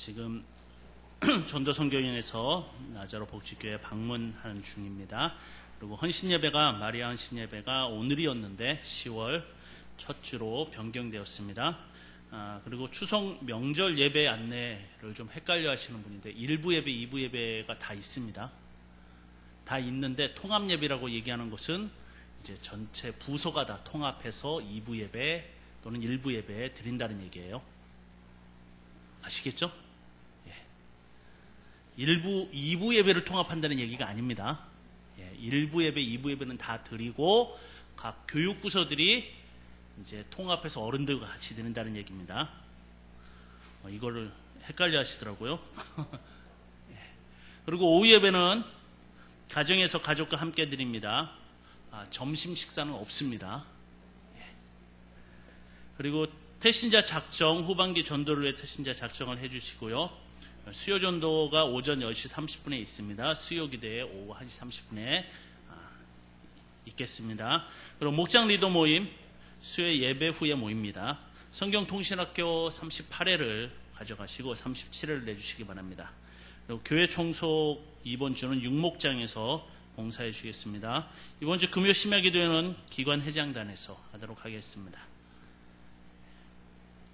지금 전도선교인에서 나자로 복지교회 방문하는 중입니다. 그리고 헌신예배가 마리아 헌신예배가 오늘이었는데 10월 첫 주로 변경되었습니다. 그리고 추석 명절 예배 안내를 좀 헷갈려 하시는 분인데 1부 예배, 2부 예배가 다 있습니다. 다 있는데 통합 예배라고 얘기하는 것은 이제 전체 부서가 다 통합해서 2부 예배 또는 1부 예배 드린다는 얘기예요. 아시겠죠? 예. 2부 예배를 통합한다는 얘기가 아닙니다. 예. 1부 예배, 2부 예배는 다 드리고 각 교육부서들이 이제 통합해서 어른들과 같이 드린다는 얘기입니다. 이거를 헷갈려 하시더라고요. 예. 그리고 오후 예배는 가정에서 가족과 함께 드립니다. 점심 식사는 없습니다. 예. 그리고 태신자 작정, 후반기 전도를 위해 태신자 작정을 해주시고요. 수요 전도가 오전 10시 30분에 있습니다. 수요 기도에 오후 1시 30분에 있겠습니다. 그리고 목장 리더 모임, 수요 예배 후에 모입니다. 성경통신학교 38회를 가져가시고 37회를 내주시기 바랍니다. 그리고 교회 총속 이번 주는 육목장에서 봉사해 주시겠습니다. 이번 주 금요 심야 기도회는 기관 회장단에서 하도록 하겠습니다.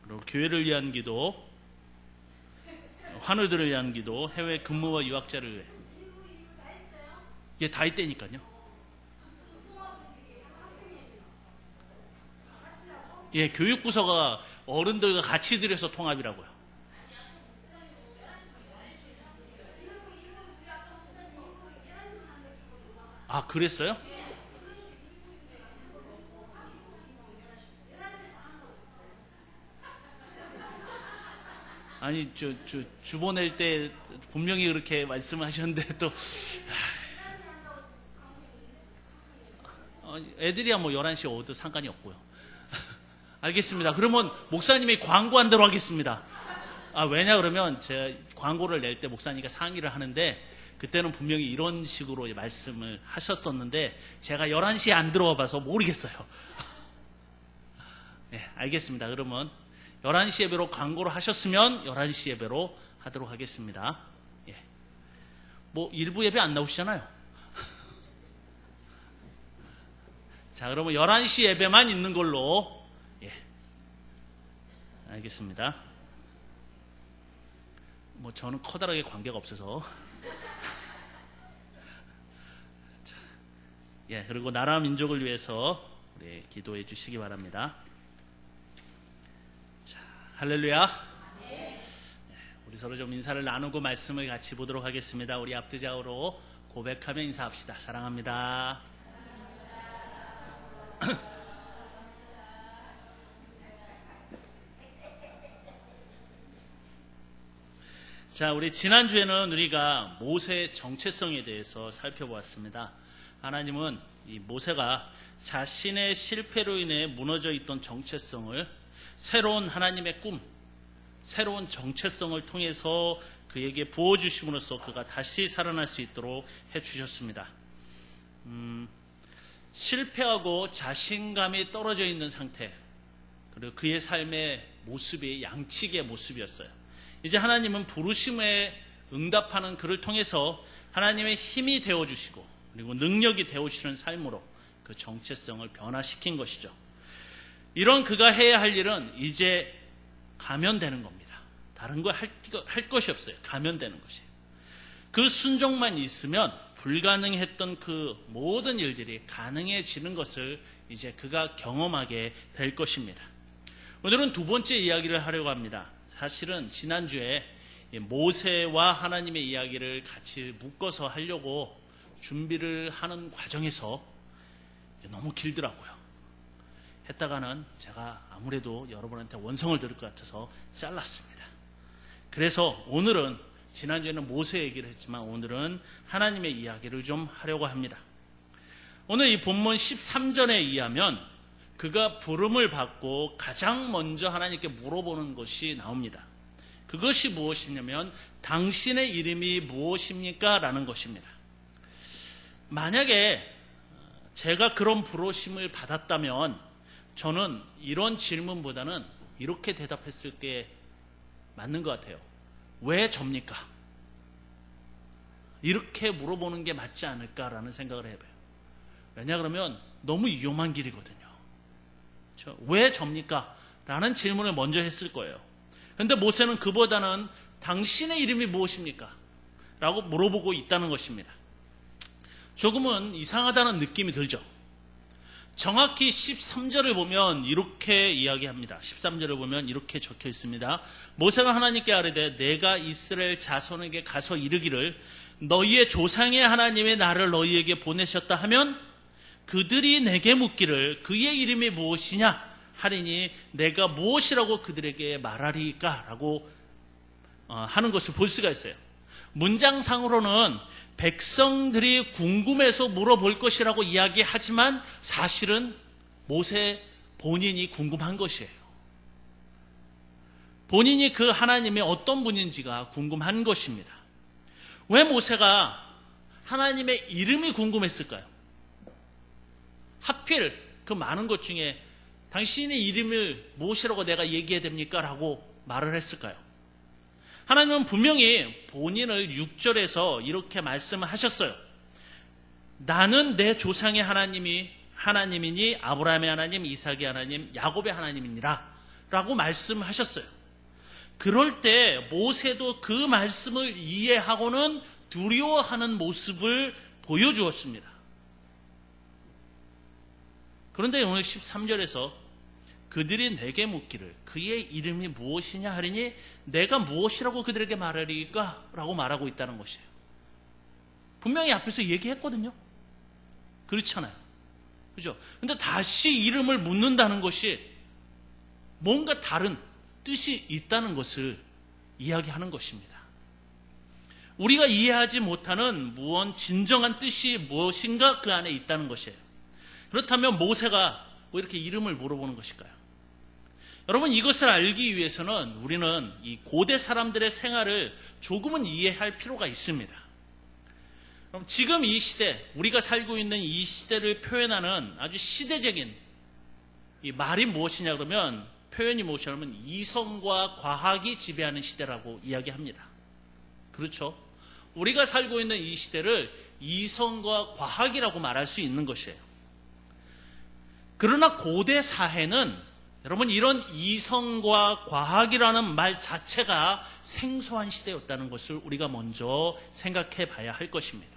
그리고 교회를 위한 기도, 환우들을 위한 기도, 해외 근무와 유학자를 위해. 예, 다 있다니까요. 예, 교육부서가 어른들과 같이 들여서 통합이라고요. 아, 그랬어요? 아니, 주 보낼 때 분명히 그렇게 말씀을 하셨는데 또 애들이야 뭐 11시에 오도 상관이 없고요. 알겠습니다. 그러면 목사님이 광고한 대로 하겠습니다. 왜냐 그러면 제가 광고를 낼 때 목사님과 상의를 하는데 그때는 분명히 이런 식으로 말씀을 하셨었는데 제가 11시에 안 들어와 봐서 모르겠어요. 네, 알겠습니다. 그러면 11시 예배로 광고를 하셨으면 11시 예배로 하도록 하겠습니다. 예. 뭐 일부 예배 안 나오시잖아요. 자, 그러면 11시 예배만 있는 걸로. 예. 알겠습니다. 뭐 저는 커다랗게 관계가 없어서. 자, 예, 그리고 나라 민족을 위해서 우리 기도해 주시기 바랍니다. 할렐루야. 네. 우리 서로 좀 인사를 나누고 말씀을 같이 보도록 하겠습니다. 우리 앞뒤좌우로 고백하며 인사합시다. 사랑합니다. 자, 우리 지난주에는 우리가 모세의 정체성에 대해서 살펴보았습니다. 하나님은 이 모세가 자신의 실패로 인해 무너져 있던 정체성을 새로운 하나님의 꿈, 새로운 정체성을 통해서 그에게 부어주심으로써 그가 다시 살아날 수 있도록 해주셨습니다. 실패하고 자신감이 떨어져 있는 상태, 그리고 그의 삶의 모습이 양측의 모습이었어요. 이제 하나님은 부르심에 응답하는 그를 통해서 하나님의 힘이 되어주시고 그리고 능력이 되어주시는 삶으로 그 정체성을 변화시킨 것이죠. 이런 그가 해야 할 일은 이제 가면 되는 겁니다. 다른 거 할 것이 없어요. 가면 되는 것이에요. 그 순종만 있으면 불가능했던 그 모든 일들이 가능해지는 것을 이제 그가 경험하게 될 것입니다. 오늘은 두 번째 이야기를 하려고 합니다. 사실은 지난주에 모세와 하나님의 이야기를 같이 묶어서 하려고 준비를 하는 과정에서 너무 길더라고요. 했다가는 제가 아무래도 여러분한테 원성을 들을 것 같아서 잘랐습니다. 그래서 오늘은 지난주에는 모세 얘기를 했지만 오늘은 하나님의 이야기를 좀 하려고 합니다. 오늘 이 본문 13절에 의하면 그가 부름을 받고 가장 먼저 하나님께 물어보는 것이 나옵니다. 그것이 무엇이냐면 당신의 이름이 무엇입니까? 라는 것입니다. 만약에 제가 그런 부르심을 받았다면 저는 이런 질문보다는 이렇게 대답했을 게 맞는 것 같아요. 왜 접니까? 이렇게 물어보는 게 맞지 않을까라는 생각을 해봐요. 왜냐 그러면 너무 위험한 길이거든요. 그렇죠? 왜 접니까? 라는 질문을 먼저 했을 거예요. 그런데 모세는 그보다는 당신의 이름이 무엇입니까? 라고 물어보고 있다는 것입니다. 조금은 이상하다는 느낌이 들죠. 정확히 13절을 보면 이렇게 이야기합니다. 13절을 보면 이렇게 적혀 있습니다. 모세가 하나님께 아뢰되 내가 이스라엘 자손에게 가서 이르기를 너희의 조상의 하나님의 나를 너희에게 보내셨다 하면 그들이 내게 묻기를 그의 이름이 무엇이냐 하리니 내가 무엇이라고 그들에게 말하리까? 라고 하는 것을 볼 수가 있어요. 문장상으로는 백성들이 궁금해서 물어볼 것이라고 이야기하지만 사실은 모세 본인이 궁금한 것이에요. 본인이 그 하나님이 어떤 분인지가 궁금한 것입니다. 왜 모세가 하나님의 이름이 궁금했을까요? 하필 그 많은 것 중에 당신의 이름을 무엇이라고 내가 얘기해야 됩니까? 라고 말을 했을까요? 하나님은 분명히 본인을 6절에서 이렇게 말씀을 하셨어요. 나는 내 조상의 하나님이니 아브라함의 하나님, 이삭의 하나님, 야곱의 하나님이니라 라고 말씀하셨어요. 그럴 때 모세도 그 말씀을 이해하고는 두려워하는 모습을 보여주었습니다. 그런데 오늘 13절에서 그들이 내게 묻기를 그의 이름이 무엇이냐 하리니 내가 무엇이라고 그들에게 말하리까? 라고 말하고 있다는 것이에요. 분명히 앞에서 얘기했거든요. 그렇잖아요. 그죠? 근데 다시 이름을 묻는다는 것이 뭔가 다른 뜻이 있다는 것을 이야기하는 것입니다. 우리가 이해하지 못하는 진정한 뜻이 무엇인가 그 안에 있다는 것이에요. 그렇다면 모세가 왜 이렇게 이름을 물어보는 것일까요? 여러분, 이것을 알기 위해서는 우리는 이 고대 사람들의 생활을 조금은 이해할 필요가 있습니다. 그럼 지금 이 시대, 우리가 살고 있는 이 시대를 표현하는 아주 시대적인 이 말이 무엇이냐 그러면 표현이 무엇이냐면 이성과 과학이 지배하는 시대라고 이야기합니다. 그렇죠? 우리가 살고 있는 이 시대를 이성과 과학이라고 말할 수 있는 것이에요. 그러나 고대 사회는 여러분 이런 이성과 과학이라는 말 자체가 생소한 시대였다는 것을 우리가 먼저 생각해 봐야 할 것입니다.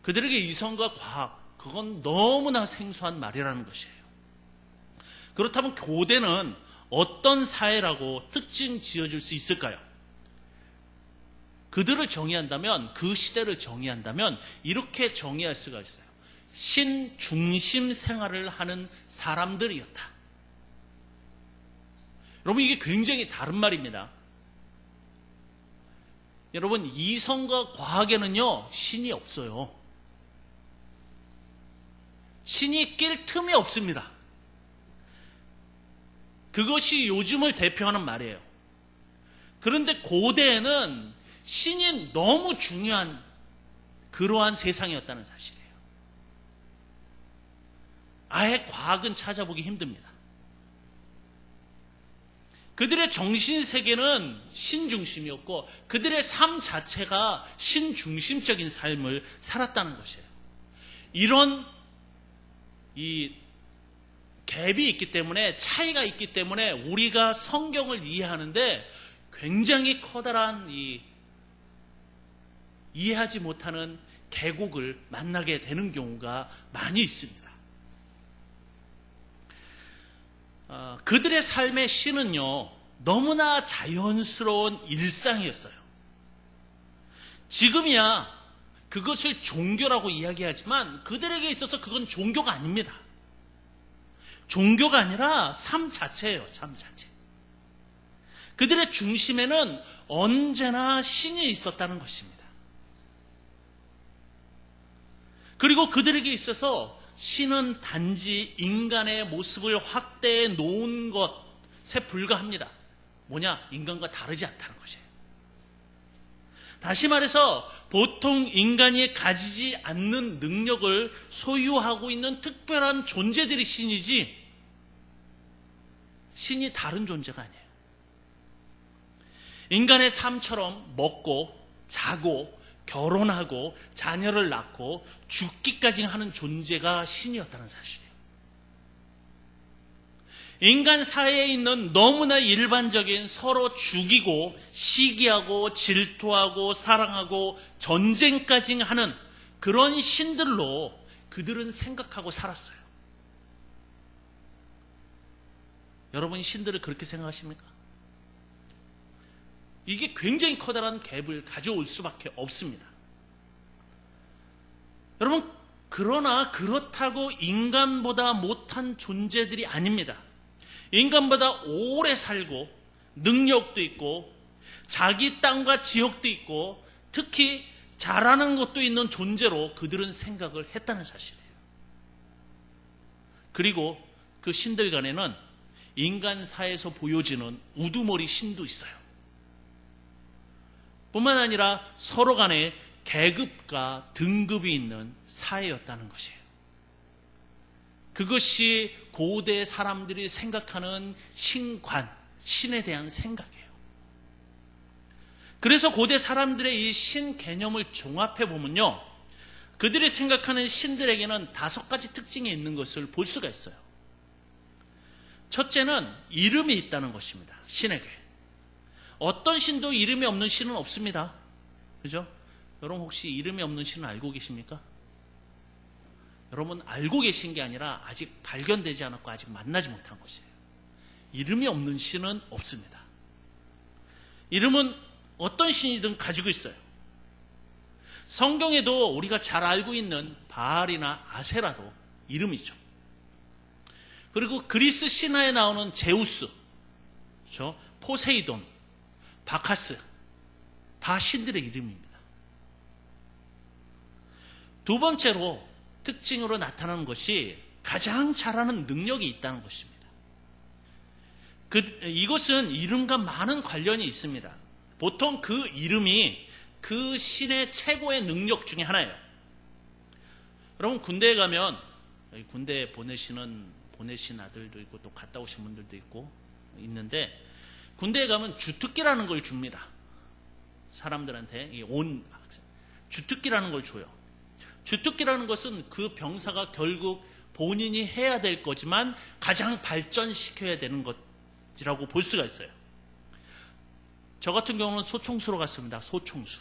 그들에게 이성과 과학, 그건 너무나 생소한 말이라는 것이에요. 그렇다면 고대는 어떤 사회라고 특징 지어줄 수 있을까요? 그들을 정의한다면, 그 시대를 정의한다면 이렇게 정의할 수가 있어요. 신중심 생활을 하는 사람들이었다. 여러분, 이게 굉장히 다른 말입니다. 여러분, 이성과 과학에는요 신이 없어요. 신이 낄 틈이 없습니다. 그것이 요즘을 대표하는 말이에요. 그런데 고대에는 신이 너무 중요한 그러한 세상이었다는 사실이에요. 아예 과학은 찾아보기 힘듭니다. 그들의 정신세계는 신중심이었고 그들의 삶 자체가 신중심적인 삶을 살았다는 것이에요. 이런 이 갭이 있기 때문에, 차이가 있기 때문에 우리가 성경을 이해하는데 굉장히 커다란 이해하지 못하는 계곡을 만나게 되는 경우가 많이 있습니다. 그들의 삶의 신은요 너무나 자연스러운 일상이었어요. 지금이야 그것을 종교라고 이야기하지만 그들에게 있어서 그건 종교가 아닙니다. 종교가 아니라 삶 자체예요. 삶 자체. 그들의 중심에는 언제나 신이 있었다는 것입니다. 그리고 그들에게 있어서 신은 단지 인간의 모습을 확대해 놓은 것에 불과합니다. 뭐냐? 인간과 다르지 않다는 것이에요. 다시 말해서 보통 인간이 가지지 않는 능력을 소유하고 있는 특별한 존재들이 신이지 신이 다른 존재가 아니에요. 인간의 삶처럼 먹고 자고 결혼하고 자녀를 낳고 죽기까지 하는 존재가 신이었다는 사실이에요. 인간 사회에 있는 너무나 일반적인 서로 죽이고 시기하고 질투하고 사랑하고 전쟁까지 하는 그런 신들로 그들은 생각하고 살았어요. 여러분 신들을 그렇게 생각하십니까? 이게 굉장히 커다란 갭을 가져올 수밖에 없습니다. 여러분 그러나 그렇다고 인간보다 못한 존재들이 아닙니다. 인간보다 오래 살고 능력도 있고 자기 땅과 지역도 있고 특히 잘하는 것도 있는 존재로 그들은 생각을 했다는 사실이에요. 그리고 그 신들 간에는 인간사에서 보여지는 우두머리 신도 있어요. 뿐만 아니라 서로 간에 계급과 등급이 있는 사회였다는 것이에요. 그것이 고대 사람들이 생각하는 신관, 신에 대한 생각이에요. 그래서 고대 사람들의 이 신 개념을 종합해 보면요, 그들이 생각하는 신들에게는 5가지 특징이 있는 것을 볼 수가 있어요. 첫째는 이름이 있다는 것입니다. 신에게. 어떤 신도 이름이 없는 신은 없습니다. 그죠? 여러분 혹시 이름이 없는 신을 알고 계십니까? 여러분 알고 계신 게 아니라 아직 발견되지 않았고 아직 만나지 못한 것이에요. 이름이 없는 신은 없습니다. 이름은 어떤 신이든 가지고 있어요. 성경에도 우리가 잘 알고 있는 바알이나 아세라도 이름이죠. 그리고 그리스 신화에 나오는 제우스, 그렇죠? 포세이돈, 바카스 다 신들의 이름입니다. 두 번째로 특징으로 나타나는 것이 가장 잘하는 능력이 있다는 것입니다. 이것은 이름과 많은 관련이 있습니다. 보통 그 이름이 그 신의 최고의 능력 중에 하나예요. 여러분 군대에 가면 군대에 보내신 아들도 있고 또 갔다 오신 분들도 있고 있는데 군대에 가면 주특기라는 걸 줍니다. 사람들한테 주특기라는 걸 줘요. 주특기라는 것은 그 병사가 결국 본인이 해야 될 거지만 가장 발전시켜야 되는 것이라고 볼 수가 있어요. 저 같은 경우는 소총수로 갔습니다. 소총수.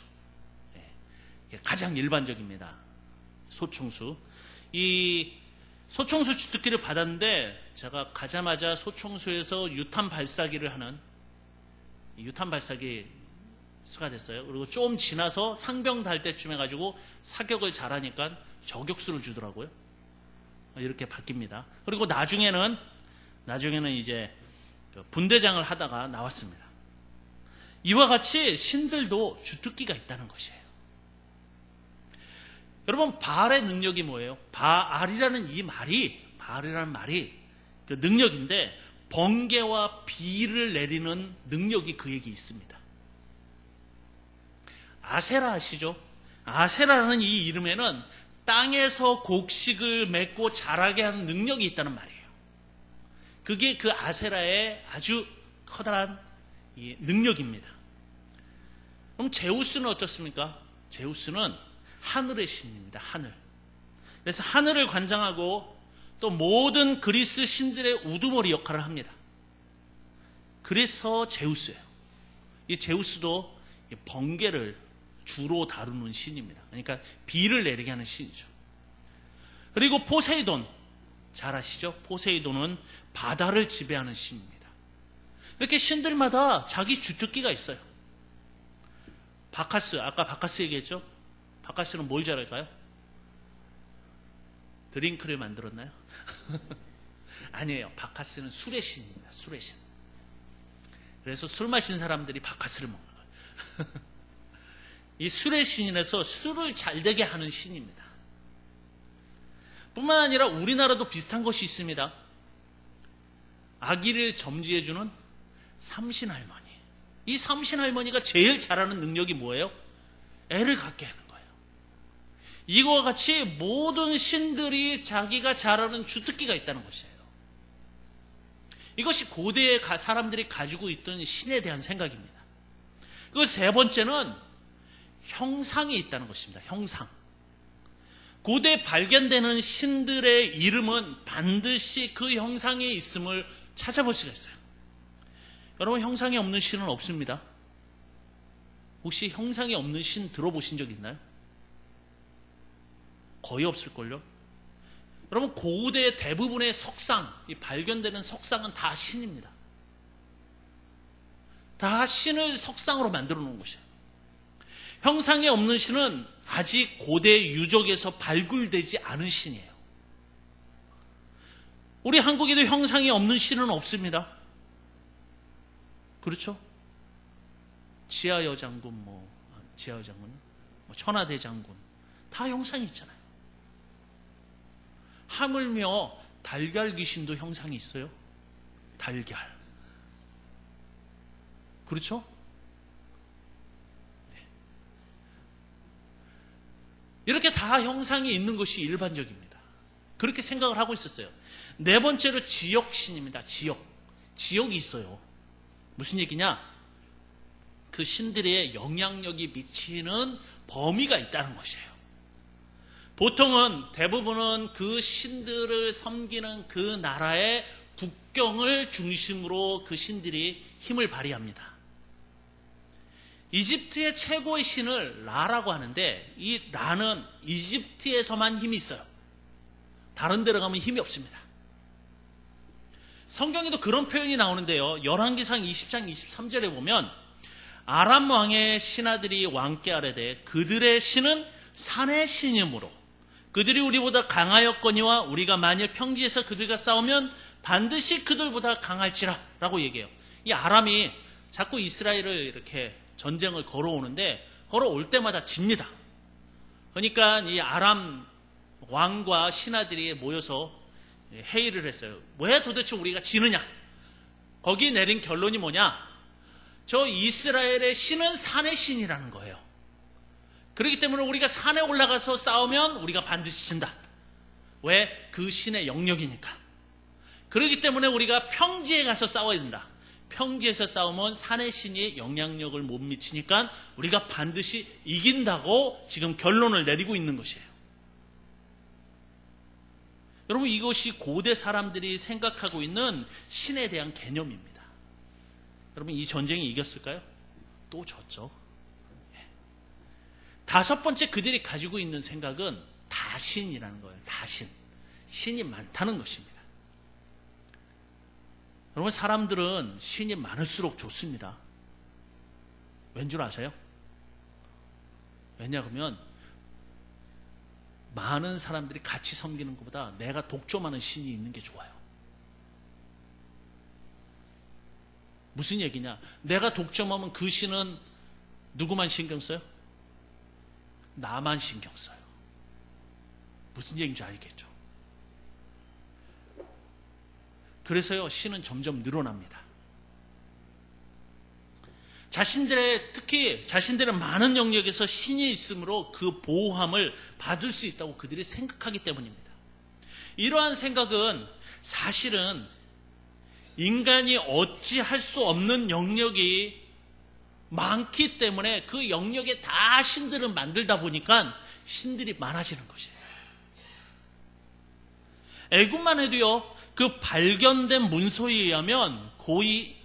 가장 일반적입니다. 소총수. 이 소총수 주특기를 받았는데 제가 가자마자 소총수에서 유탄 발사기를 하는 유탄 발사기 수가 됐어요. 그리고 좀 지나서 상병 달 때쯤 해가지고 사격을 잘하니까 저격수를 주더라고요. 이렇게 바뀝니다. 그리고 나중에는 이제 분대장을 하다가 나왔습니다. 이와 같이 신들도 주특기가 있다는 것이에요. 여러분 바알의 능력이 뭐예요? 바알이라는 말이 그 능력인데 번개와 비를 내리는 능력이 그에게 있습니다. 아세라 아시죠? 아세라라는 이 이름에는 땅에서 곡식을 맺고 자라게 하는 능력이 있다는 말이에요. 그게 그 아세라의 아주 커다란 능력입니다. 그럼 제우스는 어떻습니까? 제우스는 하늘의 신입니다. 하늘. 그래서 하늘을 관장하고 또 모든 그리스 신들의 우두머리 역할을 합니다. 그래서 제우스예요. 이 제우스도 번개를 주로 다루는 신입니다. 그러니까 비를 내리게 하는 신이죠. 그리고 포세이돈, 잘 아시죠? 포세이돈은 바다를 지배하는 신입니다. 이렇게 신들마다 자기 주특기가 있어요. 바카스, 아까 바카스 얘기했죠? 바카스는 뭘 잘할까요? 드링크를 만들었나요? 아니에요. 바카스는 술의 신입니다. 술의 신. 그래서 술 마신 사람들이 바카스를 먹는 거예요. 이 술의 신이라서 술을 잘 되게 하는 신입니다. 뿐만 아니라 우리나라도 비슷한 것이 있습니다. 아기를 점지해주는 삼신할머니. 이 삼신할머니가 제일 잘하는 능력이 뭐예요? 애를 갖게 하는 거예요. 이거와 같이 모든 신들이 자기가 잘하는 주특기가 있다는 것이에요. 이것이 고대의 사람들이 가지고 있던 신에 대한 생각입니다. 그 세 번째는 형상이 있다는 것입니다. 형상. 고대 발견되는 신들의 이름은 반드시 그 형상에 있음을 찾아볼 수가 있어요. 여러분, 형상이 없는 신은 없습니다. 혹시 형상이 없는 신 들어보신 적 있나요? 거의 없을걸요? 여러분, 고대 대부분의 석상, 이 발견되는 석상은 다 신입니다. 다 신을 석상으로 만들어 놓은 것이에요. 형상이 없는 신은 아직 고대 유적에서 발굴되지 않은 신이에요. 우리 한국에도 형상이 없는 신은 없습니다. 그렇죠? 지하여 장군, 천하대장군, 다 형상이 있잖아요. 하물며 달걀 귀신도 형상이 있어요. 달걀. 그렇죠? 이렇게 다 형상이 있는 것이 일반적입니다. 그렇게 생각을 하고 있었어요. 네 번째로 지역신입니다. 지역이 있어요. 무슨 얘기냐? 그 신들의 영향력이 미치는 범위가 있다는 것이에요. 보통은 대부분은 그 신들을 섬기는 그 나라의 국경을 중심으로 그 신들이 힘을 발휘합니다. 이집트의 최고의 신을 라라고 하는데, 이 라는 이집트에서만 힘이 있어요. 다른 데로 가면 힘이 없습니다. 성경에도 그런 표현이 나오는데요. 열왕기상 20장 23절에 보면 아람 왕의 신하들이 왕께 아뢰되 그들의 신은 산의 신이므로 그들이 우리보다 강하였거니와 우리가 만일 평지에서 그들과 싸우면 반드시 그들보다 강할지라 라고 얘기해요. 이 아람이 자꾸 이스라엘을 이렇게 전쟁을 걸어오는데 걸어올 때마다 집니다. 그러니까 이 아람 왕과 신하들이 모여서 회의를 했어요. 왜 도대체 우리가 지느냐? 거기 내린 결론이 뭐냐? 저 이스라엘의 신은 산의 신이라는 거예요. 그렇기 때문에 우리가 산에 올라가서 싸우면 우리가 반드시 진다. 왜? 그 신의 영역이니까. 그렇기 때문에 우리가 평지에 가서 싸워야 된다. 평지에서 싸우면 산의 신이 영향력을 못 미치니까 우리가 반드시 이긴다고 지금 결론을 내리고 있는 것이에요. 여러분, 이것이 고대 사람들이 생각하고 있는 신에 대한 개념입니다. 여러분, 이 전쟁이 이겼을까요? 또 졌죠. 다섯 번째, 그들이 가지고 있는 생각은 다신이라는 거예요. 다신. 신이 많다는 것입니다. 여러분, 사람들은 신이 많을수록 좋습니다. 왠 줄 아세요? 왜냐하면 많은 사람들이 같이 섬기는 것보다 내가 독점하는 신이 있는 게 좋아요. 무슨 얘기냐? 내가 독점하면 그 신은 누구만 신경 써요? 나만 신경 써요. 무슨 얘기인지 알겠죠? 그래서요, 신은 점점 늘어납니다. 특히 자신들의 많은 영역에서 신이 있으므로 그 보호함을 받을 수 있다고 그들이 생각하기 때문입니다. 이러한 생각은 사실은 인간이 어찌할 수 없는 영역이 많기 때문에 그 영역에 다 신들을 만들다 보니까 신들이 많아지는 것이에요. 애굽만 해도요, 그 발견된 문서에 의하면 거의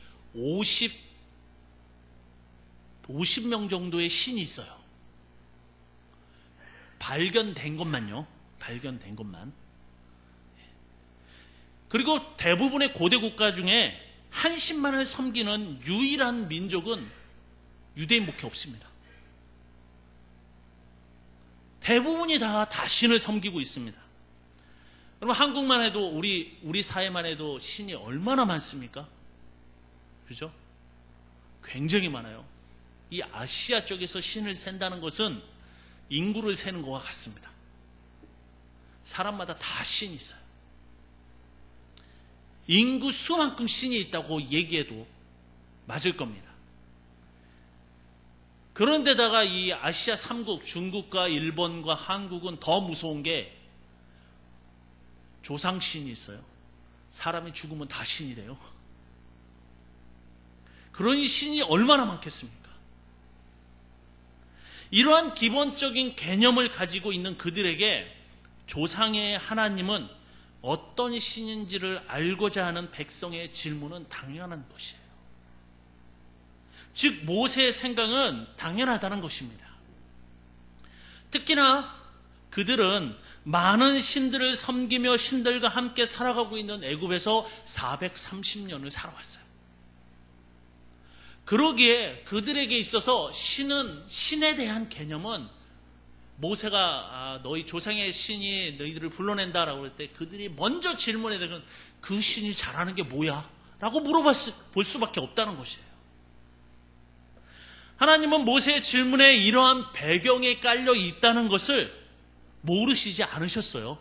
50명 정도의 신이 있어요. 발견된 것만요. 발견된 것만. 그리고 대부분의 고대 국가 중에 한 신만을 섬기는 유일한 민족은 유대인밖에 없습니다. 대부분이 다 신을 섬기고 있습니다. 여러분, 한국만 해도 우리 사회만 해도 신이 얼마나 많습니까? 그죠? 굉장히 많아요. 이 아시아 쪽에서 신을 센다는 것은 인구를 세는 것과 같습니다. 사람마다 다 신이 있어요. 인구 수만큼 신이 있다고 얘기해도 맞을 겁니다. 그런데다가 이 아시아 3국, 중국과 일본과 한국은 더 무서운 게 조상신이 있어요. 사람이 죽으면 다 신이 돼요. 그러니 신이 얼마나 많겠습니까? 이러한 기본적인 개념을 가지고 있는 그들에게 조상의 하나님은 어떤 신인지를 알고자 하는 백성의 질문은 당연한 것이에요. 즉 모세의 생각은 당연하다는 것입니다. 특히나 그들은 많은 신들을 섬기며 신들과 함께 살아가고 있는 애굽에서 430년을 살아왔어요. 그러기에 그들에게 있어서 신에 대한 개념은 모세가 너희 조상의 신이 너희들을 불러낸다라고 할 때 그들이 먼저 질문해야 되는 그 신이 잘하는 게 뭐야? 라고 물어볼 수밖에 없다는 것이에요. 하나님은 모세의 질문에 이러한 배경에 깔려 있다는 것을 모르시지 않으셨어요.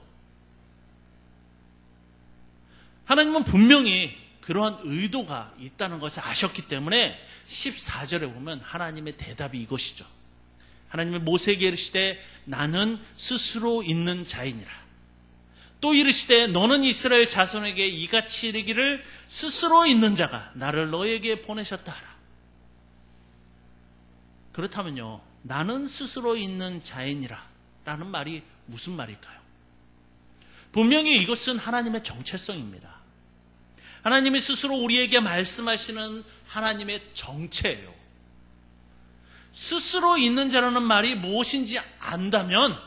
하나님은 분명히 그러한 의도가 있다는 것을 아셨기 때문에 14절에 보면 하나님의 대답이 이것이죠. 하나님은 모세에게 이르시되 나는 스스로 있는 자이니라. 또 이르시되 너는 이스라엘 자손에게 이같이 이르기를 스스로 있는 자가 나를 너에게 보내셨다 하라. 그렇다면요, 나는 스스로 있는 자이니라 라는 말이 무슨 말일까요? 분명히 이것은 하나님의 정체성입니다. 하나님이 스스로 우리에게 말씀하시는 하나님의 정체예요. 스스로 있는 자라는 말이 무엇인지 안다면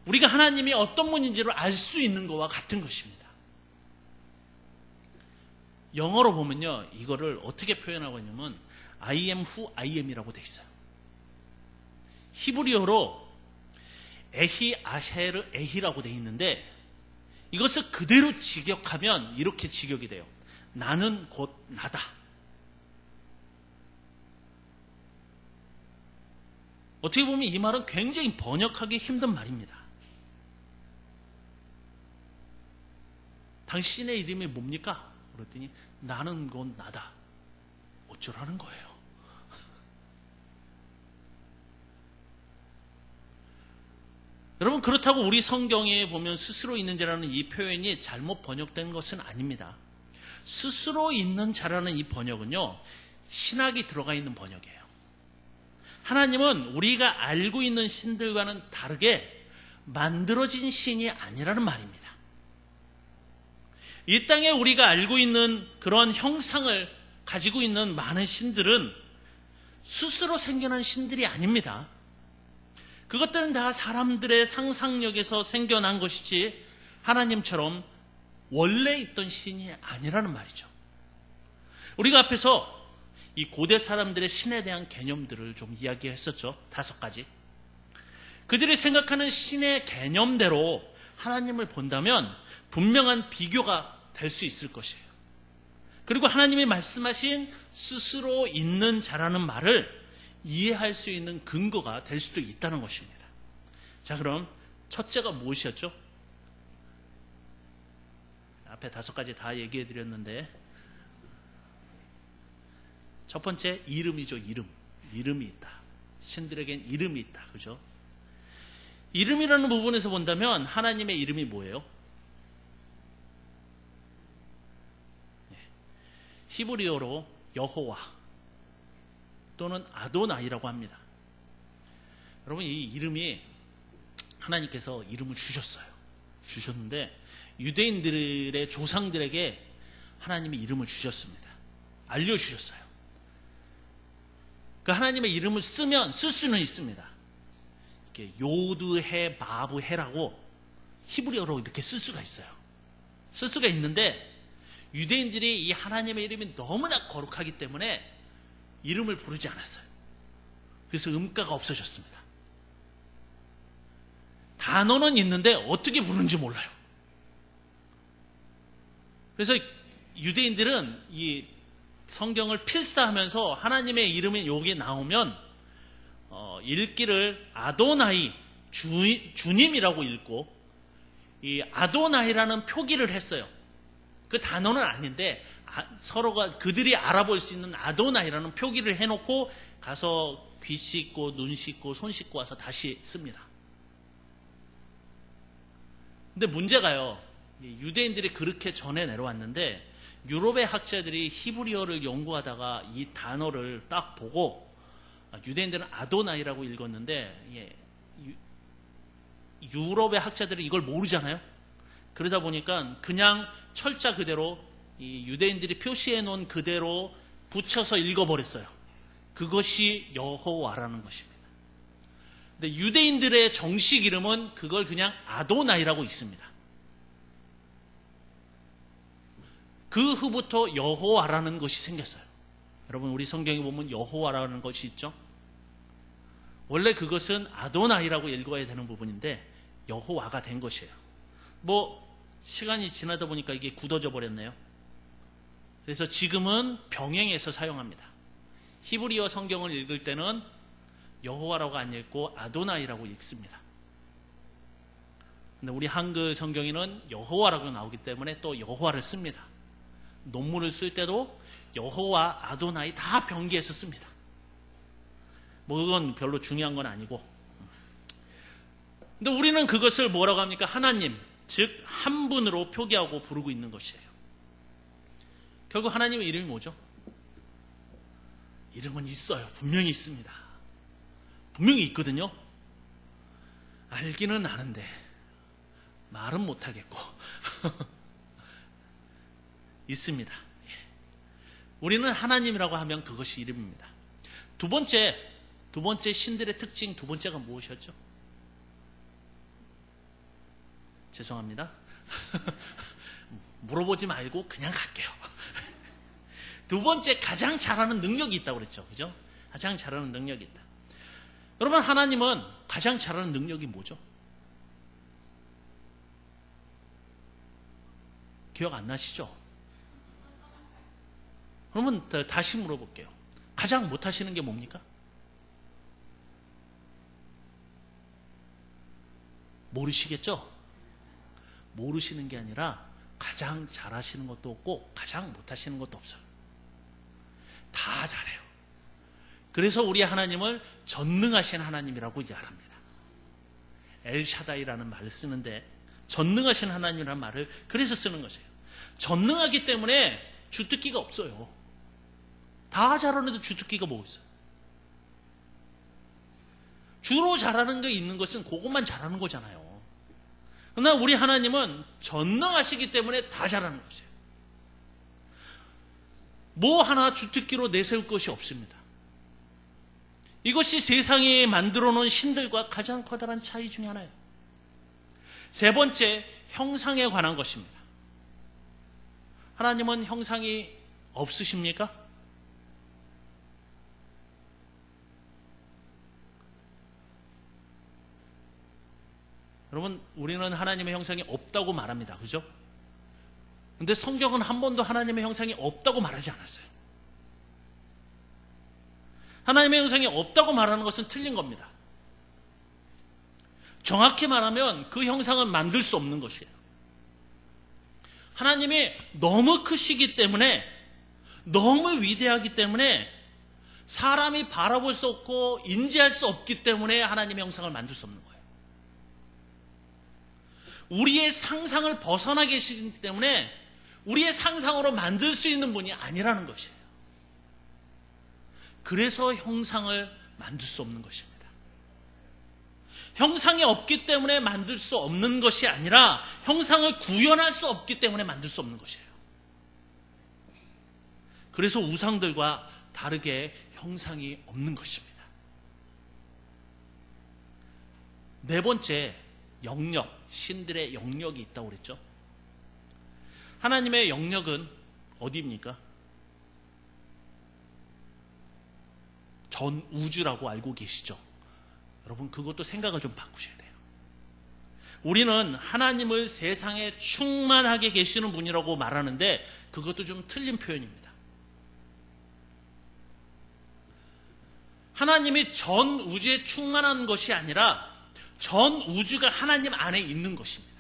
우리가 하나님이 어떤 분인지를 알 수 있는 것과 같은 것입니다. 영어로 보면요, 이거를 어떻게 표현하고 있냐면 I am who I am이라고 돼 있어요. 히브리어로 에히 아셰르 에히라고 돼 있는데 이것을 그대로 직역하면 이렇게 직역이 돼요. 나는 곧 나다. 어떻게 보면 이 말은 굉장히 번역하기 힘든 말입니다. 당신의 이름이 뭡니까? 그랬더니 나는 곧 나다. 어쩌라는 거예요. 여러분, 그렇다고 우리 성경에 보면 스스로 있는 자라는 이 표현이 잘못 번역된 것은 아닙니다. 스스로 있는 자라는 이 번역은요, 신학이 들어가 있는 번역이에요. 하나님은 우리가 알고 있는 신들과는 다르게 만들어진 신이 아니라는 말입니다. 이 땅에 우리가 알고 있는 그런 형상을 가지고 있는 많은 신들은 스스로 생겨난 신들이 아닙니다. 그것들은 다 사람들의 상상력에서 생겨난 것이지 하나님처럼 원래 있던 신이 아니라는 말이죠. 우리가 앞에서 이 고대 사람들의 신에 대한 개념들을 좀 이야기했었죠. 5가지. 그들이 생각하는 신의 개념대로 하나님을 본다면 분명한 비교가 될 수 있을 것이에요. 그리고 하나님이 말씀하신 스스로 있는 자라는 말을 이해할 수 있는 근거가 될 수도 있다는 것입니다. 자, 그럼 첫째가 무엇이었죠? 앞에 5가지 다 얘기해 드렸는데 첫 번째, 이름이죠. 이름이 있다. 신들에겐 이름이 있다. 그죠? 이름이라는 부분에서 본다면 하나님의 이름이 뭐예요? 히브리어로 여호와 또는 아도나이라고 합니다. 여러분, 이 이름이 하나님께서 이름을 주셨는데 유대인들의 조상들에게 하나님이 이름을 주셨습니다. 알려주셨어요. 그 하나님의 이름을 쓸 수는 있습니다. 이렇게 요드해 바브해라고 히브리어로 이렇게 쓸 수가 있어요. 쓸 수가 있는데 유대인들이 이 하나님의 이름이 너무나 거룩하기 때문에 이름을 부르지 않았어요. 그래서 음가가 없어졌습니다. 단어는 있는데 어떻게 부르는지 몰라요. 그래서 유대인들은 이 성경을 필사하면서 하나님의 이름이 여기에 나오면 읽기를 아도나이, 주님이라고 읽고 이 아도나이라는 표기를 했어요. 그 단어는 아닌데 서로가 그들이 알아볼 수 있는 아도나이라는 표기를 해놓고 가서 귀 씻고 눈 씻고 손 씻고 와서 다시 씁니다. 근데 문제가요, 유대인들이 그렇게 전해 내려왔는데 유럽의 학자들이 히브리어를 연구하다가 이 단어를 딱 보고 유대인들은 아도나이라고 읽었는데 유럽의 학자들이 이걸 모르잖아요. 그러다 보니까 그냥 철자 그대로 이 유대인들이 표시해 놓은 그대로 붙여서 읽어버렸어요. 그것이 여호와라는 것입니다. 근데 유대인들의 정식 이름은 그걸 그냥 아도나이라고 있습니다. 그 후부터 여호와라는 것이 생겼어요. 여러분, 우리 성경에 보면 여호와라는 것이 있죠. 원래 그것은 아도나이라고 읽어야 되는 부분인데 여호와가 된 것이에요. 시간이 지나다 보니까 이게 굳어져 버렸네요. 그래서 지금은 병행해서 사용합니다. 히브리어 성경을 읽을 때는 여호와라고 안 읽고 아도나이라고 읽습니다. 근데 우리 한글 성경에는 여호와라고 나오기 때문에 또 여호와를 씁니다. 논문을 쓸 때도 여호와, 아도나이 다 병기해서 씁니다. 그건 별로 중요한 건 아니고. 근데 우리는 그것을 뭐라고 합니까? 하나님, 즉 한 분으로 표기하고 부르고 있는 것이에요. 결국 하나님의 이름이 뭐죠? 이름은 있어요. 분명히 있습니다. 분명히 있거든요. 알기는 아는데 말은 못하겠고 있습니다. 우리는 하나님이라고 하면 그것이 이름입니다. 두 번째 신들의 특징 두 번째가 무엇이었죠? 죄송합니다. 물어보지 말고 그냥 갈게요. 두 번째, 가장 잘하는 능력이 있다고 그랬죠. 그죠? 가장 잘하는 능력이 있다. 여러분, 하나님은 가장 잘하는 능력이 뭐죠? 기억 안 나시죠? 그러면 다시 물어볼게요. 가장 못하시는 게 뭡니까? 모르시겠죠? 모르시는 게 아니라 가장 잘하시는 것도 없고 가장 못하시는 것도 없어요. 다 잘해요. 그래서 우리 하나님을 전능하신 하나님이라고 말합니다. 엘샤다이라는 말을 쓰는데 전능하신 하나님이라는 말을 그래서 쓰는 것이에요. 전능하기 때문에 주특기가 없어요. 다 잘하는데도 주특기가 뭐 있어요? 주로 잘하는 게 있는 것은 그것만 잘하는 거잖아요. 그러나 우리 하나님은 전능하시기 때문에 다 잘하는 것이에요. 뭐 하나 주특기로 내세울 것이 없습니다. 이것이 세상이 만들어 놓은 신들과 가장 커다란 차이 중에 하나예요. 세 번째, 형상에 관한 것입니다. 하나님은 형상이 없으십니까? 여러분, 우리는 하나님의 형상이 없다고 말합니다. 그죠? 근데 성경은 한 번도 하나님의 형상이 없다고 말하지 않았어요. 하나님의 형상이 없다고 말하는 것은 틀린 겁니다. 정확히 말하면 그 형상은 만들 수 없는 것이에요. 하나님이 너무 크시기 때문에, 너무 위대하기 때문에 사람이 바라볼 수 없고 인지할 수 없기 때문에 하나님의 형상을 만들 수 없는 거예요. 우리의 상상을 벗어나 계시기 때문에 우리의 상상으로 만들 수 있는 분이 아니라는 것이에요. 그래서 형상을 만들 수 없는 것입니다. 형상이 없기 때문에 만들 수 없는 것이 아니라 형상을 구현할 수 없기 때문에 만들 수 없는 것이에요. 그래서 우상들과 다르게 형상이 없는 것입니다. 네 번째, 영역, 신들의 영역이 있다고 그랬죠. 하나님의 영역은 어디입니까? 전 우주라고 알고 계시죠? 여러분, 그것도 생각을 좀 바꾸셔야 돼요. 우리는 하나님을 세상에 충만하게 계시는 분이라고 말하는데 그것도 좀 틀린 표현입니다. 하나님이 전 우주에 충만한 것이 아니라 전 우주가 하나님 안에 있는 것입니다.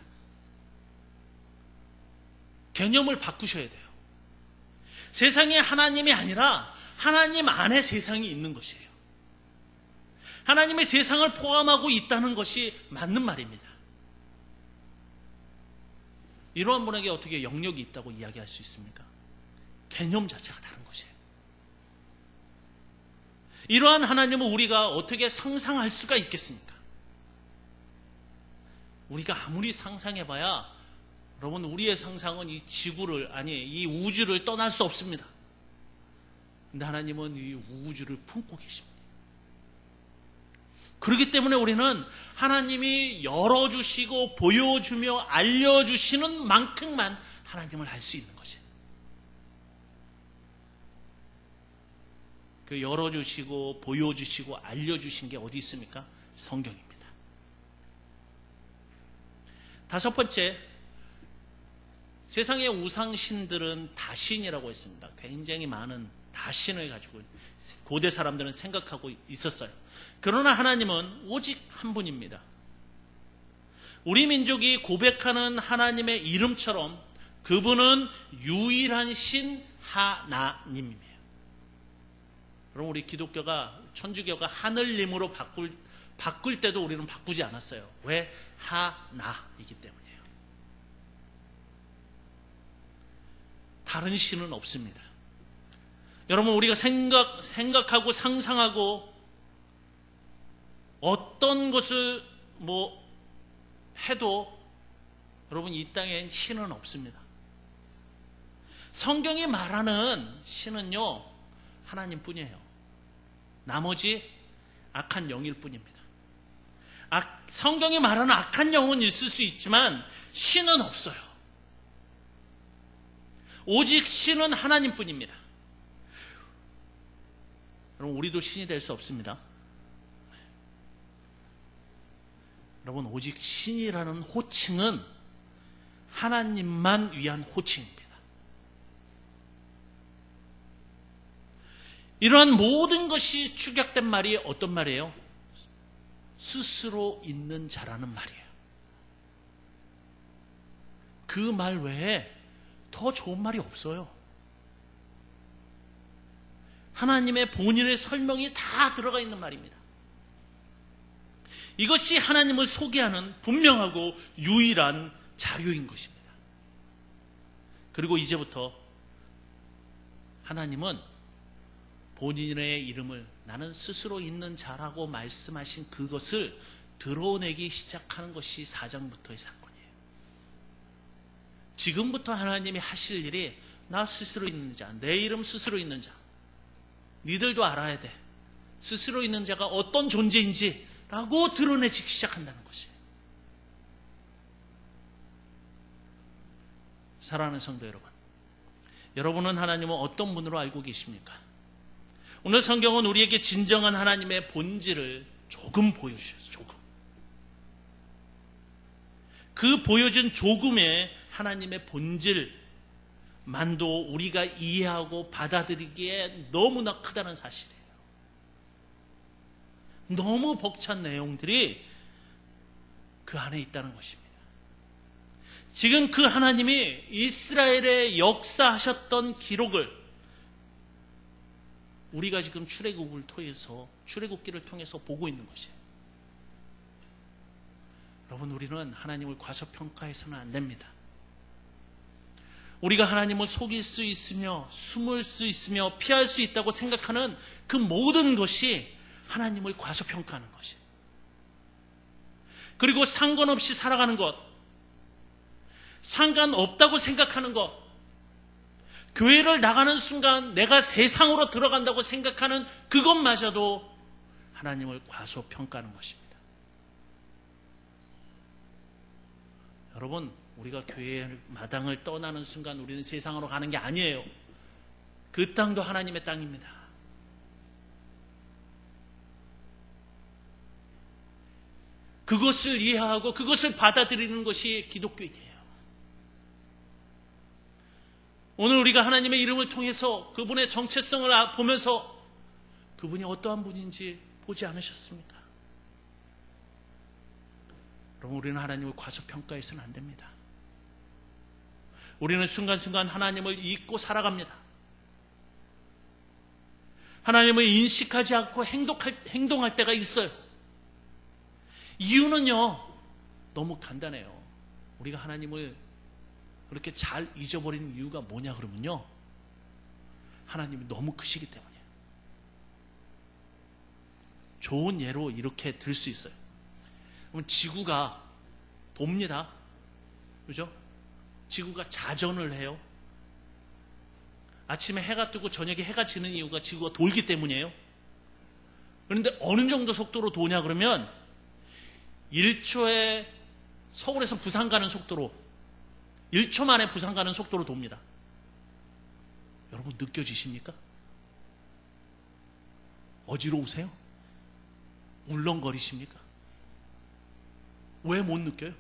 개념을 바꾸셔야 돼요. 세상에 하나님이 아니라 하나님 안에 세상이 있는 것이에요. 하나님의 세상을 포함하고 있다는 것이 맞는 말입니다. 이러한 분에게 어떻게 영역이 있다고 이야기할 수 있습니까? 개념 자체가 다른 것이에요. 이러한 하나님을 우리가 어떻게 상상할 수가 있겠습니까? 우리가 아무리 상상해봐야 여러분, 우리의 상상은 이 지구를, 아니 이 우주를 떠날 수 없습니다. 근데 하나님은 이 우주를 품고 계십니다. 그렇기 때문에 우리는 하나님이 열어주시고 보여주며 알려주시는 만큼만 하나님을 알 수 있는 것이에요. 그 열어주시고 보여주시고 알려주신 게 어디 있습니까? 성경입니다. 다섯 번째, 세상의 우상신들은 다신이라고 했습니다. 굉장히 많은 다신을 가지고 고대 사람들은 생각하고 있었어요. 그러나 하나님은 오직 한 분입니다. 우리 민족이 고백하는 하나님의 이름처럼 그분은 유일한 신 하나님이에요. 그럼 우리 기독교가, 천주교가 하늘님으로 바꿀 때도 우리는 바꾸지 않았어요. 왜? 하나이기 때문이에요. 다른 신은 없습니다. 여러분, 우리가 생각하고 상상하고 어떤 것을 해도 여러분, 이 땅엔 신은 없습니다. 성경이 말하는 신은요, 하나님뿐이에요. 나머지 악한 영일 뿐입니다. 성경이 말하는 악한 영은 있을 수 있지만 신은 없어요. 오직 신은 하나님뿐입니다. 여러분, 우리도 신이 될 수 없습니다. 여러분, 오직 신이라는 호칭은 하나님만 위한 호칭입니다. 이러한 모든 것이 축약된 말이 어떤 말이에요? 스스로 있는 자라는 말이에요. 그 말 외에 더 좋은 말이 없어요. 하나님의 본인의 설명이 다 들어가 있는 말입니다. 이것이 하나님을 소개하는 분명하고 유일한 자료인 것입니다. 그리고 이제부터 하나님은 본인의 이름을 나는 스스로 있는 자라고 말씀하신 그것을 드러내기 시작하는 것이 4장부터의 사건이에요. 지금부터 하나님이 하실 일이 나 스스로 있는 자, 내 이름 스스로 있는 자, 니들도 알아야 돼. 스스로 있는 자가 어떤 존재인지 라고 드러내기 시작한다는 것이에요. 사랑하는 성도 여러분, 여러분은 하나님을 어떤 분으로 알고 계십니까? 오늘 성경은 우리에게 진정한 하나님의 본질을 조금 보여주셨어요. 조금. 그 보여준 조금의 하나님의 본질만도 우리가 이해하고 받아들이기에 너무나 크다는 사실이에요. 너무 벅찬 내용들이 그 안에 있다는 것입니다. 지금 그 하나님이 이스라엘의 역사하셨던 기록을 우리가 지금 출애굽기를 통해서 보고 있는 것이에요. 여러분, 우리는 하나님을 과소평가해서는 안 됩니다. 우리가 하나님을 속일 수 있으며 숨을 수 있으며 피할 수 있다고 생각하는 그 모든 것이 하나님을 과소평가하는 것이에요. 그리고 상관없이 살아가는 것, 상관없다고 생각하는 것, 교회를 나가는 순간 내가 세상으로 들어간다고 생각하는 그것마저도 하나님을 과소평가하는 것입니다. 여러분, 우리가 교회 마당을 떠나는 순간 우리는 세상으로 가는 게 아니에요. 그 땅도 하나님의 땅입니다. 그것을 이해하고 그것을 받아들이는 것이 기독교이에요. 오늘 우리가 하나님의 이름을 통해서 그분의 정체성을 보면서 그분이 어떠한 분인지 보지 않으셨습니까? 여러분, 우리는 하나님을 과소평가해서는 안 됩니다. 우리는 순간순간 하나님을 잊고 살아갑니다. 하나님을 인식하지 않고 행동할 때가 있어요. 이유는요, 너무 간단해요. 우리가 하나님을 그렇게 잘 잊어버리는 이유가 뭐냐 그러면요, 하나님이 너무 크시기 때문이에요. 좋은 예로 이렇게 들 수 있어요. 그럼 지구가 돕니다. 그죠? 지구가 자전을 해요. 아침에 해가 뜨고 저녁에 해가 지는 이유가 지구가 돌기 때문이에요. 그런데 어느 정도 속도로 도냐 그러면 1초에 서울에서 부산 가는 속도로 1초 만에 부산 가는 속도로 돕니다. 여러분 느껴지십니까? 어지러우세요? 울렁거리십니까? 왜 못 느껴요?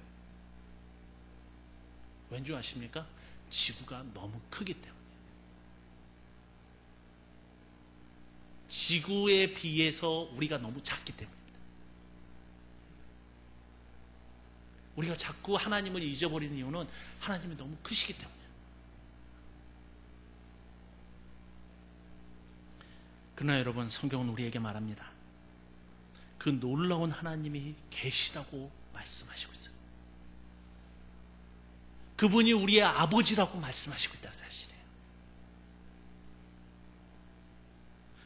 왠지 아십니까? 지구가 너무 크기 때문이에요. 지구에 비해서 우리가 너무 작기 때문입니다. 우리가 자꾸 하나님을 잊어버리는 이유는 하나님이 너무 크시기 때문이에요. 그러나 여러분, 성경은 우리에게 말합니다. 그 놀라운 하나님이 계시다고 말씀하시고 있어요. 그분이 우리의 아버지라고 말씀하시고 있다는 사실이에요.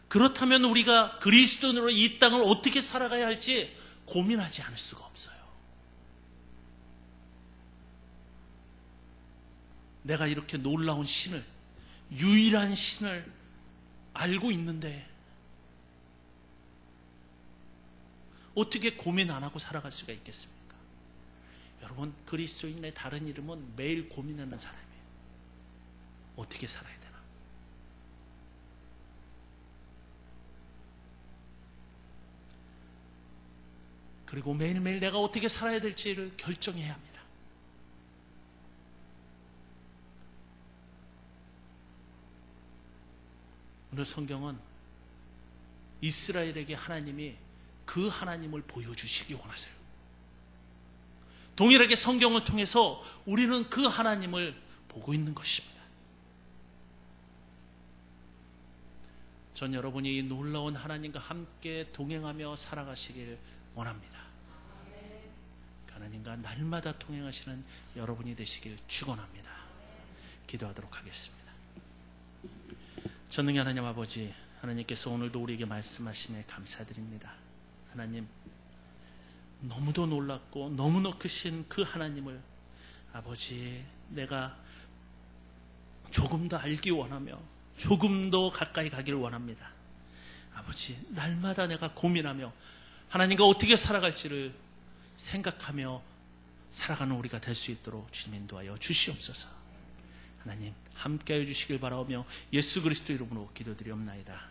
그렇다면 우리가 그리스도인으로 이 땅을 어떻게 살아가야 할지 고민하지 않을 수가 없어요. 내가 이렇게 놀라운 신을, 유일한 신을 알고 있는데 어떻게 고민 안 하고 살아갈 수가 있겠습니까? 여러분, 그리스도인의 다른 이름은 매일 고민하는 사람이에요. 어떻게 살아야 되나? 그리고 매일매일 내가 어떻게 살아야 될지를 결정해야 합니다. 오늘 성경은 이스라엘에게 하나님이 그 하나님을 보여주시기 원하세요. 동일하게 성경을 통해서 우리는 그 하나님을 보고 있는 것입니다. 전 여러분이 이 놀라운 하나님과 함께 동행하며 살아가시길 원합니다. 하나님과 날마다 동행하시는 여러분이 되시길 축원합니다. 기도하도록 하겠습니다. 전능의 하나님 아버지, 하나님께서 오늘도 우리에게 말씀하심에 감사드립니다. 하나님, 너무도 놀랍고 너무나 크신 그 하나님을 아버지, 내가 조금 더 알기 원하며 조금 더 가까이 가기를 원합니다. 아버지, 날마다 내가 고민하며 하나님과 어떻게 살아갈지를 생각하며 살아가는 우리가 될 수 있도록 주님 인도하여 주시옵소서. 하나님 함께하여 주시길 바라오며 예수 그리스도 이름으로 기도드리옵나이다.